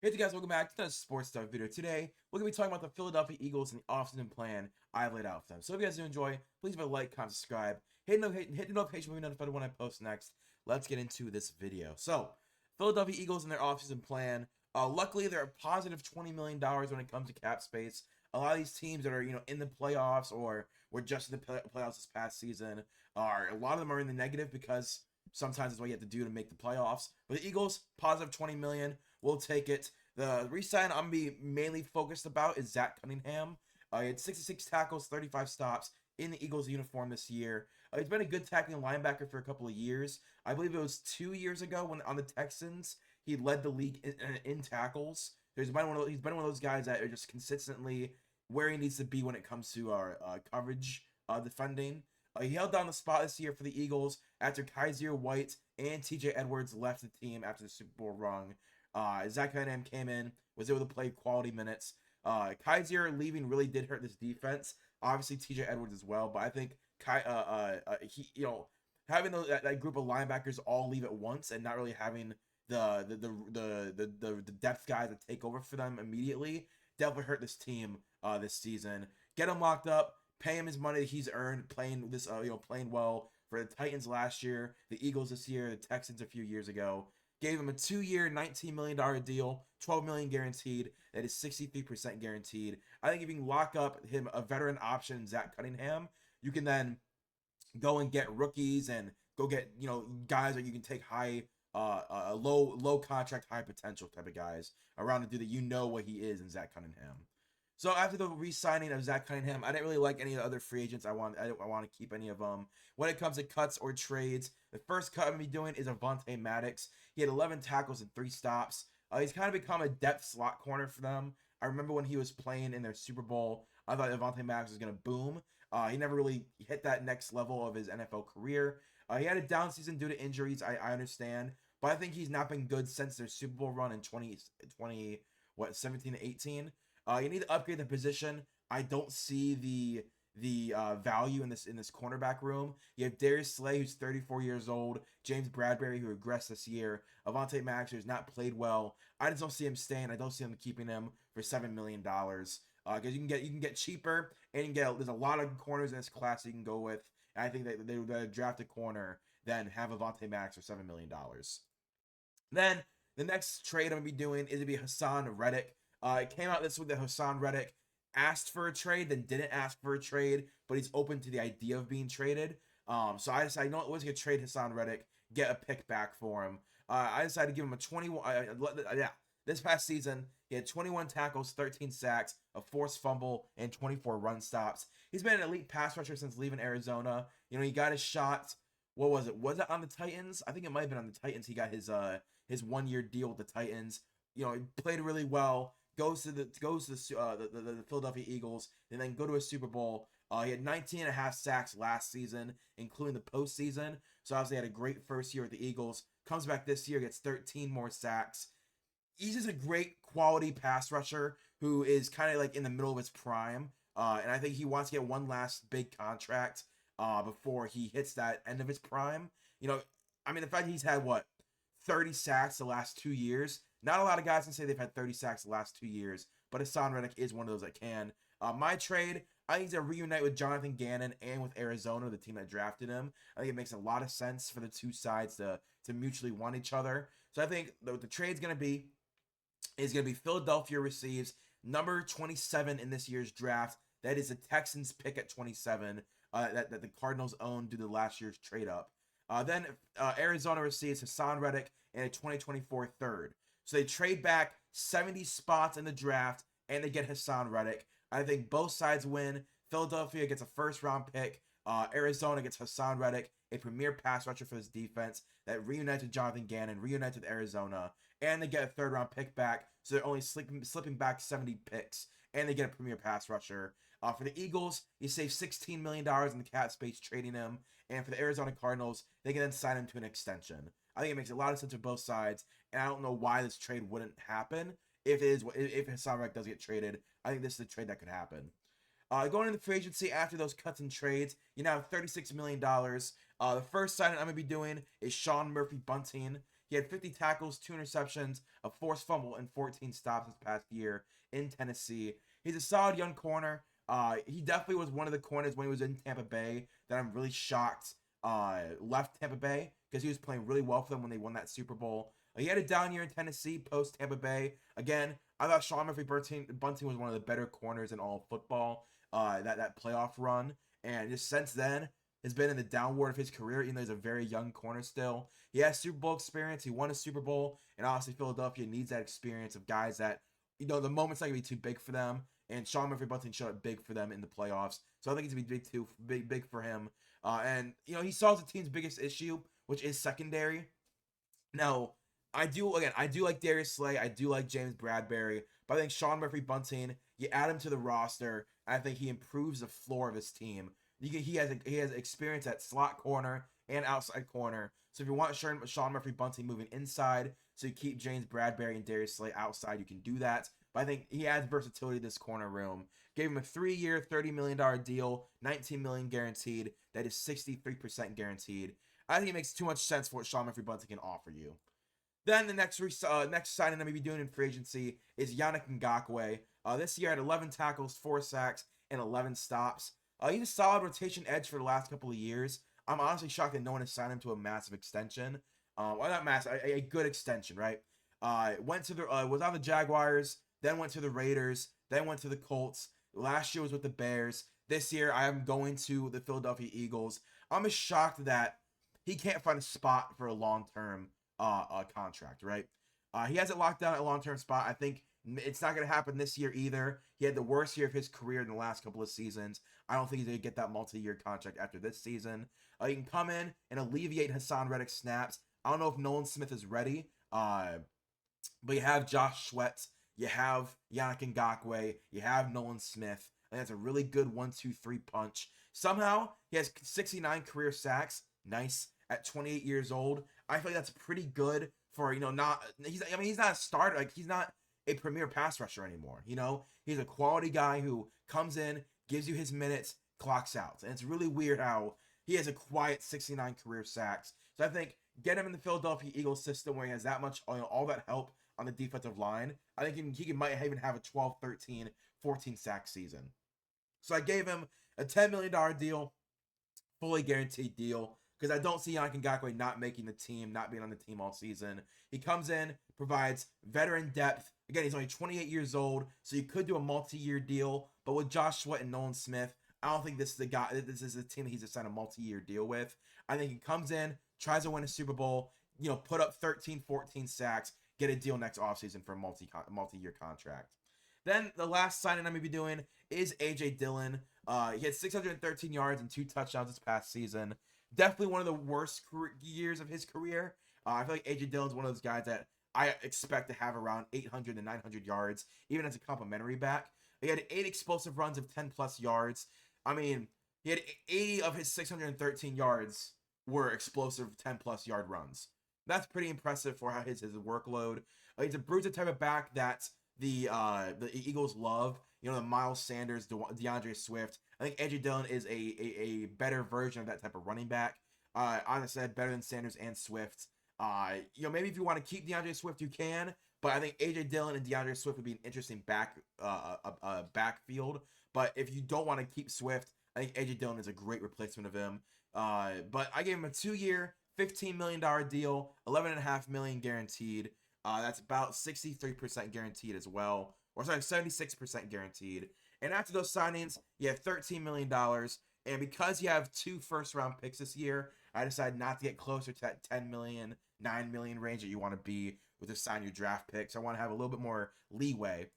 Hey guys, welcome back to another sports stuff video. Today, we're going to be talking about the Philadelphia Eagles and the offseason plan I laid out for them. So if you guys do enjoy, please leave a like, comment, subscribe, hit the notification when you're notified when I post next. Let's get into this video. So, Philadelphia Eagles and their offseason plan. Luckily, they're a positive $20 million when it comes to cap space. A lot of these teams that are, in the playoffs or were just in the playoffs this past season, a lot of them are in the negative because sometimes that's what you have to do to make the playoffs. But the Eagles, positive 20 million. We'll take it. The re-sign I'm gonna be mainly focused about is Zach Cunningham. He had 66 tackles, 35 stops in the Eagles uniform this year. He's been a good tackling linebacker for a couple of years. I believe it was 2 years ago when on the Texans he led the league in tackles. He's been one of those guys that are just consistently where he needs to be when it comes to our coverage defending. He held down the spot this year for the Eagles after Kaiser White and TJ Edwards left the team after the Super Bowl run. Zach Cunningham came in, was able to play quality minutes. Kaiser leaving really did hurt this defense. Obviously, TJ Edwards as well, but I think he, having that group of linebackers all leave at once and not really having the depth guys that take over for them immediately definitely hurt this team this season. Get him locked up, pay him his money that he's earned playing this playing well for the Titans last year, the Eagles this year, the Texans a few years ago. Gave him a 2-year, $19 million deal, $12 million guaranteed. That is 63% guaranteed. I think if you can lock up him a veteran option, Zach Cunningham, you can then go and get rookies and go get guys that you can take high, low contract, high potential type of guys around to do that. What he is in Zach Cunningham. So after the re-signing of Zach Cunningham, I didn't really like any of the other free agents. I want to keep any of them. When it comes to cuts or trades, the first cut I'm gonna be doing is Avonte Maddox. He had 11 tackles and 3 stops. He's kind of become a depth slot corner for them. I remember when he was playing in their Super Bowl, I thought Avonte Maddox was gonna boom. He never really hit that next level of his NFL career. He had a down season due to injuries. I understand, but I think he's not been good since their Super Bowl run in 2020, 17 to 18. You need to upgrade the position. I don't see the value in this cornerback room. You have Darius Slay, who's 34 years old, James Bradbury, who regressed this year, Avonte Maddox, who's not played well. I just don't see him staying. I don't see him keeping him for $7 million. Because you can get cheaper, and you can get there's a lot of corners in this class you can go with. And I think that they would draft a corner, then have Avonte Maddox for $7 million. Then the next trade I'm gonna be doing is to be Hassan Reddick. It came out this week that Hassan Reddick asked for a trade, then didn't ask for a trade, but he's open to the idea of being traded. So I decided, I was gonna trade Hassan Reddick, get a pick back for him. I decided to give him a 21. This past season he had 21 tackles, 13 sacks, a forced fumble, and 24 run stops. He's been an elite pass rusher since leaving Arizona. He got his shot. What was it? Was it on the Titans? I think it might have been on the Titans. He got his 1-year deal with the Titans. He played really well. Goes to the Philadelphia Eagles, and then go to a Super Bowl. He had 19.5 sacks last season, including the postseason. So obviously had a great first year with the Eagles. Comes back this year, gets 13 more sacks. He's just a great quality pass rusher who is kind of like in the middle of his prime. And I think he wants to get one last big contract before he hits that end of his prime. The fact he's had 30 sacks the last 2 years. Not a lot of guys can say they've had 30 sacks the last 2 years, but Hassan Reddick is one of those that can. My trade, I think, to reunite with Jonathan Gannon and with Arizona, the team that drafted him. I think it makes a lot of sense for the two sides to mutually want each other. So I think what the trade's going to be is going to be Philadelphia receives number 27 in this year's draft. That is the Texans pick at 27 that the Cardinals own due to last year's trade up. Then Arizona receives Hassan Reddick and a 2024 third. So they trade back 70 spots in the draft, and they get Hassan Reddick. I think both sides win. Philadelphia gets a first-round pick. Arizona gets Hassan Reddick, a premier pass rusher for this defense that reunites with Jonathan Gannon, reunites with Arizona, and they get a third-round pick back. So they're only slipping back 70 picks, and they get a premier pass rusher. For the Eagles, you save $16 million in the cap space trading him. And for the Arizona Cardinals, they can then sign him to an extension. I think it makes a lot of sense for both sides, and I don't know why this trade wouldn't happen if Hassan Reddick does get traded. I think this is a trade that could happen. Going into the free agency after those cuts and trades, you now have $36 million. The first signing I'm going to be doing is Sean Murphy Bunting. He had 50 tackles, 2 interceptions, a forced fumble, and 14 stops this past year in Tennessee. He's a solid young corner. He definitely was one of the corners when he was in Tampa Bay that I'm really shocked left Tampa Bay, because he was playing really well for them when they won that Super Bowl. He had a down year in Tennessee post Tampa Bay. Again, I thought Sean Bunting was one of the better corners in all of football. That playoff run, and just since then has been in the downward of his career. Even though he's a very young corner still, he has Super Bowl experience. He won a Super Bowl, and obviously Philadelphia needs that experience of guys that, the moment's not gonna be too big for them. And Sean Bunting showed up big for them in the playoffs, so I think it's gonna be big for him. And he solves the team's biggest issue, which is secondary. Now, I do like Darius Slay, I do like James Bradbury, but I think Sean Bunting, you add him to the roster, I think he improves the floor of his team. He has experience at slot corner and outside corner. So if you want Sean Bunting moving inside, so you keep James Bradbury and Darius Slay outside, you can do that. But I think he adds versatility to this corner room. Gave him a 3-year, $30 million deal, $19 million guaranteed. That is 63% guaranteed. I think it makes too much sense for what Sean Bunting can offer you. Then the next signing I'm going to be doing in free agency is Yannick Ngakoue. This year had 11 tackles, 4 sacks, and 11 stops. He's a solid rotation edge for the last couple of years. I'm honestly shocked that no one has signed him to a massive extension. Well, not massive, a good extension, right? Was on the Jaguars, then went to the Raiders, then went to the Colts. Last year was with the Bears. This year I am going to the Philadelphia Eagles. I'm just shocked that he can't find a spot for a long-term contract, right? He hasn't locked down a long-term spot. I think it's not going to happen this year either. He had the worst year of his career in the last couple of seasons. I don't think he's going to get that multi-year contract after this season. He can come in and alleviate Hassan Reddick's snaps. I don't know if Nolan Smith is ready, but you have Josh Sweat, you have Yannick Ngakoue, you have Nolan Smith. I think that's a really good 1-2-3 punch. Somehow, he has 69 career sacks. Nice. At 28 years old. I feel like that's pretty good for, he's not a starter. Like, he's not a premier pass rusher anymore. He's a quality guy who comes in, gives you his minutes, clocks out. And it's really weird how he has a quiet 69 career sacks. So I think get him in the Philadelphia Eagles system where he has that much, all that help on the defensive line. I think he might even have a 12, 13, 14 sack season. So I gave him a $10 million deal, fully guaranteed deal, because I don't see Yannick Ngakoue not making the team, not being on the team all season. He comes in, provides veteran depth. Again, he's only 28 years old, so you could do a multi-year deal. But with Josh Sweat and Nolan Smith, I don't think this is the team that he's to sign a multi-year deal with. I think he comes in, tries to win a Super Bowl, put up 13, 14 sacks, get a deal next offseason for a multi-year contract. Then the last signing I'm going to be doing is A.J. Dillon. He had 613 yards and 2 touchdowns this past season. Definitely one of the worst years of his career. I feel like A.J. Dillon's one of those guys that I expect to have around 800 to 900 yards, even as a complimentary back. He had 8 explosive runs of 10-plus yards. I mean, he had 80 of his 613 yards were explosive 10-plus yard runs. That's pretty impressive for how his workload. He's a bruiser type of back that the Eagles love. The Miles Sanders, DeAndre Swift. I think A.J. Dillon is a better version of that type of running back. As I said, better than Sanders and Swift. Maybe if you want to keep DeAndre Swift, you can. But I think A.J. Dillon and DeAndre Swift would be an interesting backfield. But if you don't want to keep Swift, I think A.J. Dillon is a great replacement of him. But I gave him a 2-year, $15 million deal, $11.5 million guaranteed. That's about 63% guaranteed as well. Or sorry, 76% guaranteed. And after those signings, you have $13 million. And because you have 2 first-round picks this year, I decided not to get closer to that $10 million, $9 million range that you want to be with the sign your draft picks. I want to have a little bit more leeway.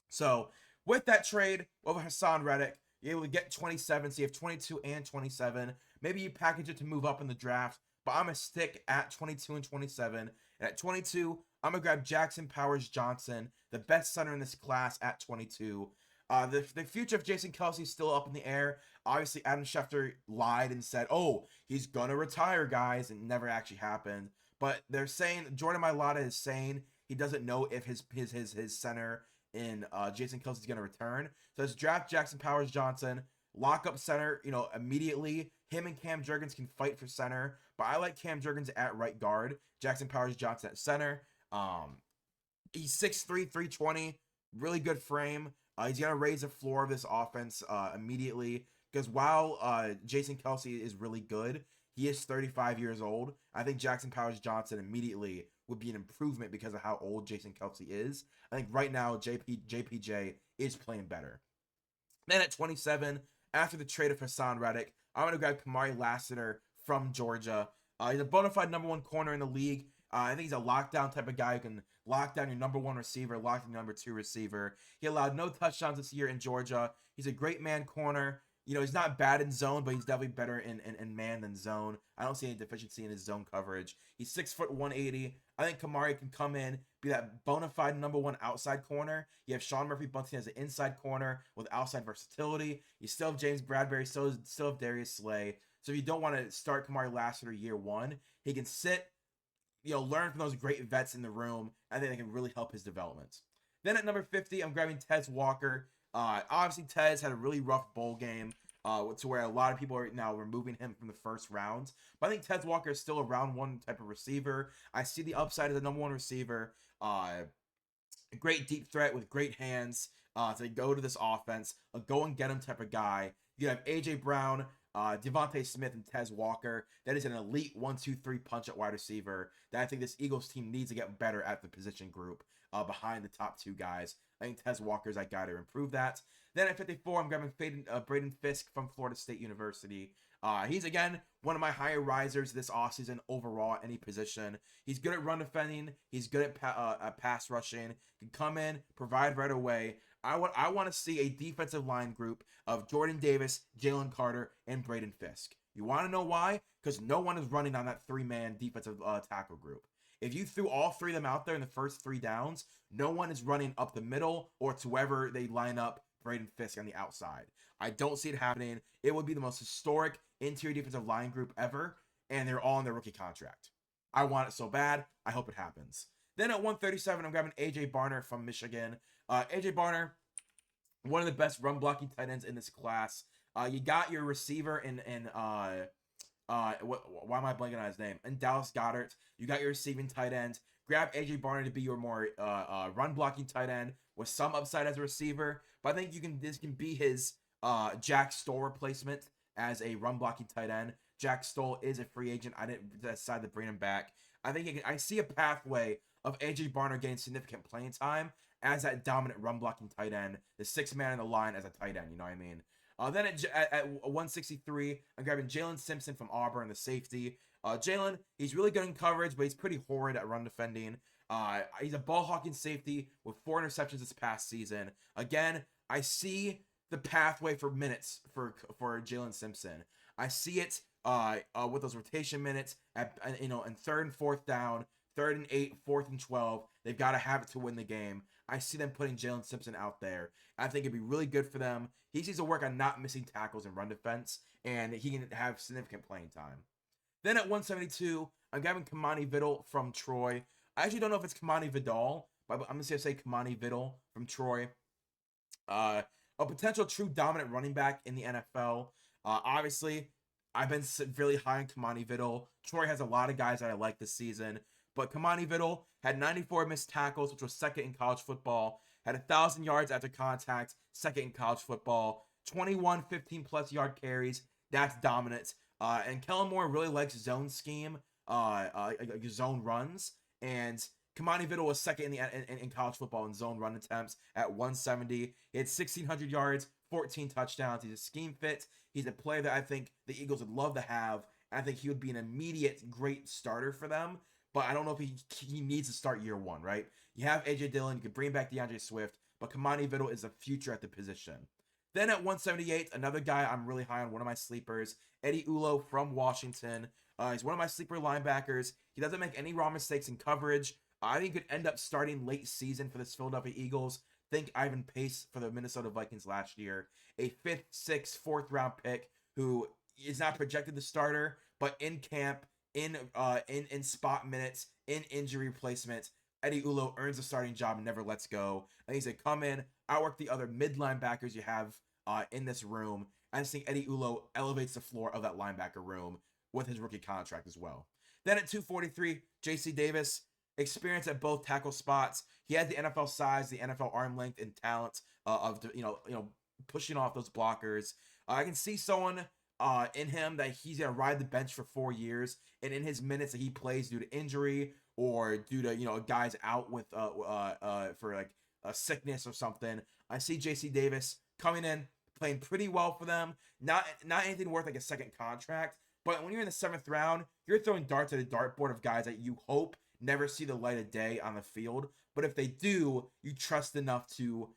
So with that trade over Hassan Reddick, you're able to get 27. So you have 22 and 27. Maybe you package it to move up in the draft. But I'm going to stick at 22 and 27. And at 22, I'm going to grab Jackson Powers Johnson, the best center in this class at 22. The future of Jason Kelce is still up in the air. Obviously, Adam Schefter lied and said, oh, he's going to retire, guys. And it never actually happened. But they're saying, Jordan Mailata is saying he doesn't know if his center in Jason Kelce is going to return. So let's draft Jackson Powers Johnson, lock up center, immediately. Him and Cam Jurgens can fight for center. but I like Cam Jurgens at right guard, Jackson Powers-Johnson at center. He's 6'3", 320, really good frame. He's going to raise the floor of this offense immediately because while Jason Kelce is really good, he is 35 years old. I think Jackson Powers-Johnson immediately would be an improvement because of how old Jason Kelce is. I think right now JPJ is playing better. Then at 27, after the trade of Hassan Reddick, I'm going to grab Kamari Lassiter from Georgia. He's a bona fide number one corner in the league. I think he's a lockdown type of guy who can lock down your number one receiver, lock down your number two receiver. He allowed no touchdowns this year in Georgia. He's a great man corner. He's not bad in zone, but he's definitely better in man than zone. I don't see any deficiency in his zone coverage. He's 6 foot 180. I think Kamari can come in, be that bona fide number one outside corner. You have Sean Murphy-Bunting as an inside corner with outside versatility. You still have James Bradbury, still have Darius Slay. So if you don't want to start Kamari Lassiter year one, he can sit, learn from those great vets in the room. I think they can really help his development. Then at number 50, I'm grabbing Tez Walker. Obviously, Tez had a really rough bowl game to where a lot of people are now removing him from the first round. But I think Tez Walker is still a round one type of receiver. I see the upside as a number one receiver. A great deep threat with great hands to go to this offense. A go and get him type of guy. You have A.J. Brown, Devontae Smith, and Tez Walker. That is an elite 1-2-3 punch at wide receiver that I think this Eagles team needs to get better at the position group behind the top two guys. I think Tez Walker's that guy to improve that. Then at 54, I'm grabbing Braden Fisk from Florida State University. He's, again, one of my higher risers this offseason overall at any position. He's good at run defending. He's good at pass rushing. Can come in, provide right away. I want to see a defensive line group of Jordan Davis, Jalen Carter, and Braden Fisk. You want to know why? Because no one is running on that three-man defensive tackle group. If you threw all three of them out there in the first three downs, no one is running up the middle or to wherever they line up Braden Fisk on the outside. I don't see it happening. It would be the most historic interior defensive line group ever, and they're all on their rookie contract. I want it so bad. I hope it happens. Then at 137, I'm grabbing A.J. Barner from Michigan. A.J. Barner, one of the best run blocking tight ends in this class. You got your receiver why am I blanking on his name? And Dallas Goedert. You got your receiving tight end. Grab A.J. Barner to be your more run blocking tight end with some upside as a receiver. But I think this can be his Jack Stoll replacement as a run blocking tight end. Jack Stoll is a free agent. I didn't decide to bring him back. I see a pathway of A.J. Barner getting significant playing time as that dominant run blocking tight end, the sixth man in the line as a tight end. You know what I mean? Then at 163, I'm grabbing Jalen Simpson from Auburn, the safety. Jalen, he's really good in coverage, but he's pretty horrid at run defending. He's a ball hawking safety with 4 interceptions this past season. Again, I see the pathway for minutes for Jalen Simpson. I see it with those rotation minutes in third and fourth down, 3rd and 8, 4th and 12. They've got to have it to win the game. I see them putting Jalen Simpson out there. I think it'd be really good for them. He needs to work on not missing tackles and run defense, and he can have significant playing time. Then at 172, I'm grabbing Kamani Vidal from Troy. I actually don't know if it's Kamani Vidal, but I'm just going to say Kamani Vidal from Troy. A potential true dominant running back in the NFL. Obviously, I've been really high on Kamani Vidal. Troy has a lot of guys that I like this season. But Kamani Vidal had 94 missed tackles, which was second in college football. Had 1,000 yards after contact, second in college football. 21 15-plus yard carries. That's dominant. And Kellen Moore really likes zone scheme, zone runs. And Kamani Vidal was second in college football in zone run attempts at 170. He had 1,600 yards, 14 touchdowns. He's a scheme fit. He's a player that I think the Eagles would love to have. I think he would be an immediate great starter for them. But I don't know if he needs to start year one, right? You have A.J. Dillon. You can bring back DeAndre Swift. But Kamani Vidal is the future at the position. Then at 178, another guy I'm really high on, one of my sleepers, Eddie Ulo from Washington. He's one of my sleeper linebackers. He doesn't make any wrong mistakes in coverage. I think he could end up starting late season for this Philadelphia Eagles. Think Ivan Pace for the Minnesota Vikings last year. A 5th, 6th, 4th round pick who is not projected the starter, but in camp, in spot minutes, in injury replacement, Eddie Ulo earns a starting job and never lets go. And he's going to come in, outwork the other mid linebackers you have in this room. I just think Eddie Ulo elevates the floor of that linebacker room with his rookie contract as well. Then at 243, J.C. Davis, experience at both tackle spots. He had the NFL size, the NFL arm length, and talent of pushing off those blockers. I can see someone in him that he's gonna ride the bench for 4 years, and in his minutes that he plays due to injury or due to a guy's out with for like a sickness or something, I see J.C. Davis coming in, playing pretty well for them. Not anything worth like a second contract, but when you're in the 7th round, you're throwing darts at a dartboard of guys that you hope never see the light of day on the field. But if they do, you trust enough to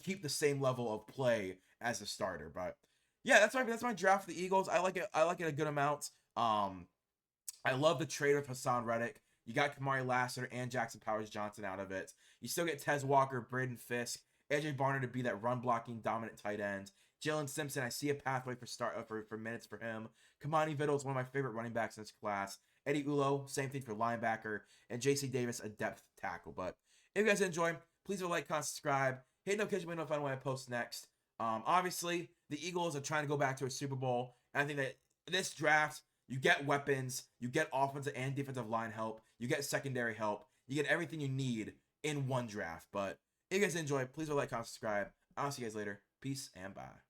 keep the same level of play as a starter. But yeah, that's my draft for the Eagles. I like it a good amount. I love the trade with Hassan Reddick. You got Kamari Lassiter and Jackson Powers-Johnson out of it. You still get Tez Walker, Braden Fisk, AJ Barner to be that run-blocking dominant tight end. Jalen Simpson, I see a pathway for minutes for him. Kamani Vittle is one of my favorite running backs in this class. Eddie Ulo, same thing for linebacker. And J.C. Davis, a depth tackle. But if you guys enjoy, please like, comment, subscribe. Hit notification bell to notify when I post next. Obviously, the Eagles are trying to go back to a Super Bowl. And I think that this draft, you get weapons, you get offensive and defensive line help, you get secondary help, you get everything you need in one draft. But if you guys enjoy, please like, comment, subscribe. I'll see you guys later. Peace and bye.